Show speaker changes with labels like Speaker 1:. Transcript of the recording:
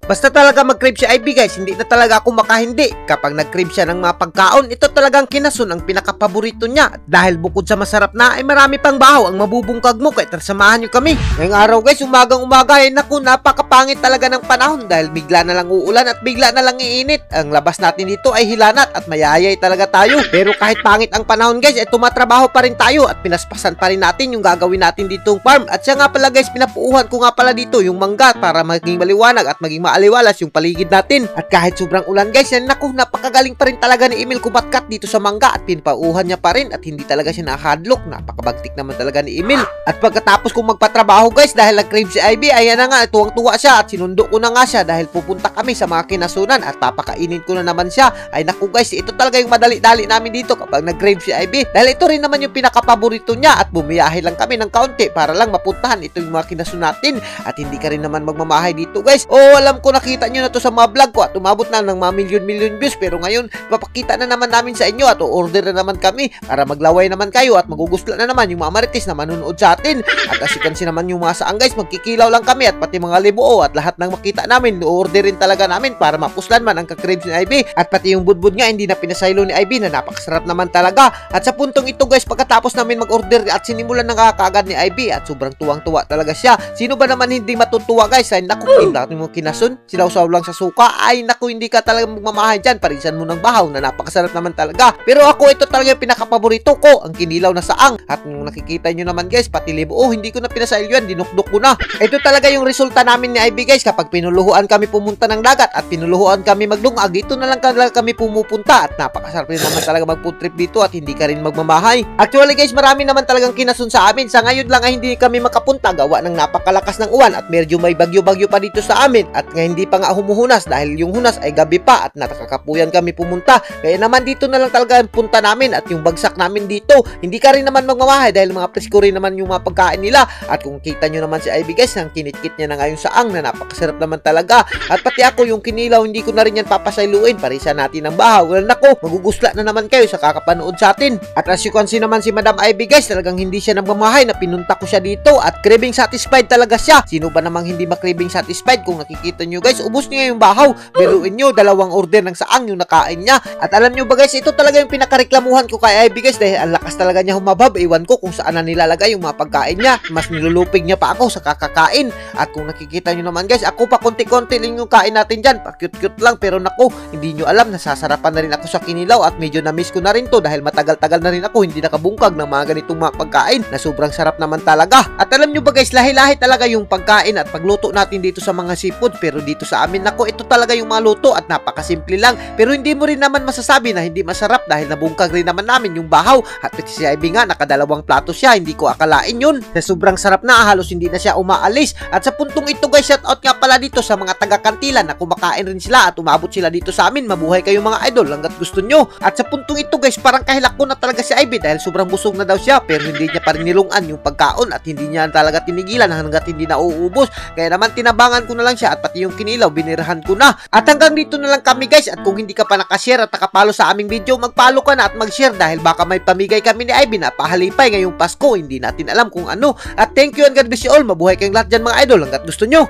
Speaker 1: Basta talaga mag-crave si Ivy guys, hindi na talaga ako makahindi. Kapag nag-crave siya ng mga pagkaon, ito talagang kinasun ang pinakapaborito niya. Dahil bukod sa masarap na, ay marami pang bahaw ang mabubungkag mo, kaya samahan nyo kami. Ngayong araw guys, umagang umaga, ay naku, napakapangit talaga ng panahon dahil bigla na lang uulan at bigla na lang iinit. Ang labas natin dito ay hilanat at mayayay talaga tayo. Pero kahit pangit ang panahon guys, ay tumatrabaho pa rin tayo at pinaspasan pa rin natin yung gagawin natin ditong farm. At siya nga pala guys, pinapuuhan ko nga pala dito yung mangga para maging maliwanag at maging aliwalas yung paligid natin. At kahit sobrang ulan guys, yan naku, napakagaling pa rin talaga ni Emil kumatkat dito sa mangga at pinapauhan niya pa rin at hindi talaga siya nakahadlok. Napakabagtik naman talaga ni Emil. At pagkatapos kong magpatrabaho guys, dahil nag-crave si Ivy, ayan na nga, tuwang-tuwa siya at sinundo ko na nga siya dahil pupunta kami sa mga kinasunan at papakainin ko na naman siya. Ay naku guys, ito talaga yung madali-dali namin dito kapag nag-crave si Ivy dahil ito rin naman yung pinakapaborito niya at bumiyahe lang kami ng kaunti para lang mapuntahan ito yung mga kinasunatin at hindi ka rin naman magmamahay dito guys. Oh, alam ko nakita nyo na to sa mga vlog ko at umabot na ng mga milyon-milyon views, pero ngayon papakita na naman namin sa inyo at order na naman kami para maglaway naman kayo at magugusla na naman yung mga marites na manunood sa atin. At asikansi naman yung mga saang guys, magkikilaw lang kami at pati mga libuo at lahat ng makita namin, orderin talaga namin para mapuslan man ang kakribs ni Ivy. At pati yung budbud nga hindi na pinasaylo ni Ivy na napakasarap naman talaga. At sa puntong ito guys, pagkatapos namin mag-order at sinimulan na kakagad ni Ivy at sobrang tuwang-tuwa talaga siya. Sino ba naman hindi matutuwa guys? Ay naku, natin mo kinasun, sinawsaw lang sa suka. Ay naku, hindi ka talaga magmamahay dyan, parisan mo ng bahaw na napakasarap naman talaga. Pero ako, ito talaga yung pinakapaborito ko, ang kinilaw na saang. At kung nakikita nyo naman guys, pati libo, oh hindi ko na pinasaylo yan, dinukdok ko na. Ito talaga yung resulta namin ni Ivy guys kapag pinuluhuan kami pumunta ng dagat at pinuluhuan kami magdungag, ito na lang talaga kami pumupunta at napakasarap rin naman talaga mag-food trip dito at hindi ka rin magmamahay. Actually guys, marami naman talagang kinasun sa amin. Sa ngayon lang ay hindi kami makapunta gawa ng napakalakas ng uwan at medyo may bagyo-bagyo pa dito sa amin at nga hindi pa nga humuhunas dahil yung hunas ay gabi pa at nakakapuyan kami pumunta. Kaya naman dito na lang talaga ang punta namin at yung bagsak namin dito, hindi ka rin naman magmamahay dahil mga presko rin naman yung mga pagkain nila. At kung kita nyo naman si Ivy guys, ang kinit-kit niya na nga yung saang na napakasarap naman talaga. At pati ako yung kinilaw, hindi ko na rin yan papasayluin, parisa natin ng bahaw. Well nako, magugusla na naman kayo sa kakapanood sa atin. At as you can see naman si Madam Ivy guys, talagang hindi siya nagmamahay na pinunta ko siya dito at craving satisfied talaga siya. Sino ba namang hindi ma-craving satisfied? Kung nakikita nyo guys, ubos niya yung bahaw. Biruin nyo, dalawang order ng saang yung nakain niya. At alam nyo ba guys, ito talaga yung pinakareklamuhan ko kay Ivy guys dahil ang lakas talaga niya humabab. Iwan ko kung saan na nilalagay yung mga pagkain niya. Mas nilulupig niya pa ako sa kakakain. At kung nakikita nyo naman guys, ako pa konti-konti lang yung kain natin dyan. Pa-cute-cute lang, pero naku, hindi nyo alam, nasasarapan na rin ako sa kinilaw at medyo na-miss ko na rin to dahil matagal-tagal na rin ako hindi nakabungkag ng mga ganitong mga pagkain na sobrang sarap naman talaga. At alam nyo ba guys, lahi-lahi talaga yung pagkain at pagluto natin dito sa mga seafood, pero dito sa amin, naku, ito talaga yung mga luto at napakasimple lang. Pero hindi mo rin naman masasabi na hindi masarap dahil nabungkag rin naman namin yung bahaw. At pati si Ivy nga, nakadalawang plato siya, hindi ko akalain yun. Na sobrang sarap na, halos hindi na siya umaalis. At sa puntong ito guys, shoutout nga pala dito sa mga taga-kantila na kumakain rin sila at umabot sila dito sa amin. Mabuhay kayo mga idol hanggat gusto nyo. At sa puntong ito guys, parang kahilak ko na talaga si Ivy dahil sobrang busog na daw siya, pero hindi niya pa rin nilungan yung pagkaon at hindi niya talaga tinigilan hanggat hindi na uubos. Kaya naman tinabangan ko na lang siya at pati yung kinilaw binirahan ko na. At hanggang dito na lang kami guys, at kung hindi ka pa nakashare at nakapalo sa aming video, magpalo ka na at mag-share dahil baka may pamigay kami ni Ivy na pahalipay ngayong Pasko, hindi natin alam kung ano. At thank you and God bless you all. Mabuhay kayong lahat dyan mga idol hanggat gusto nyo.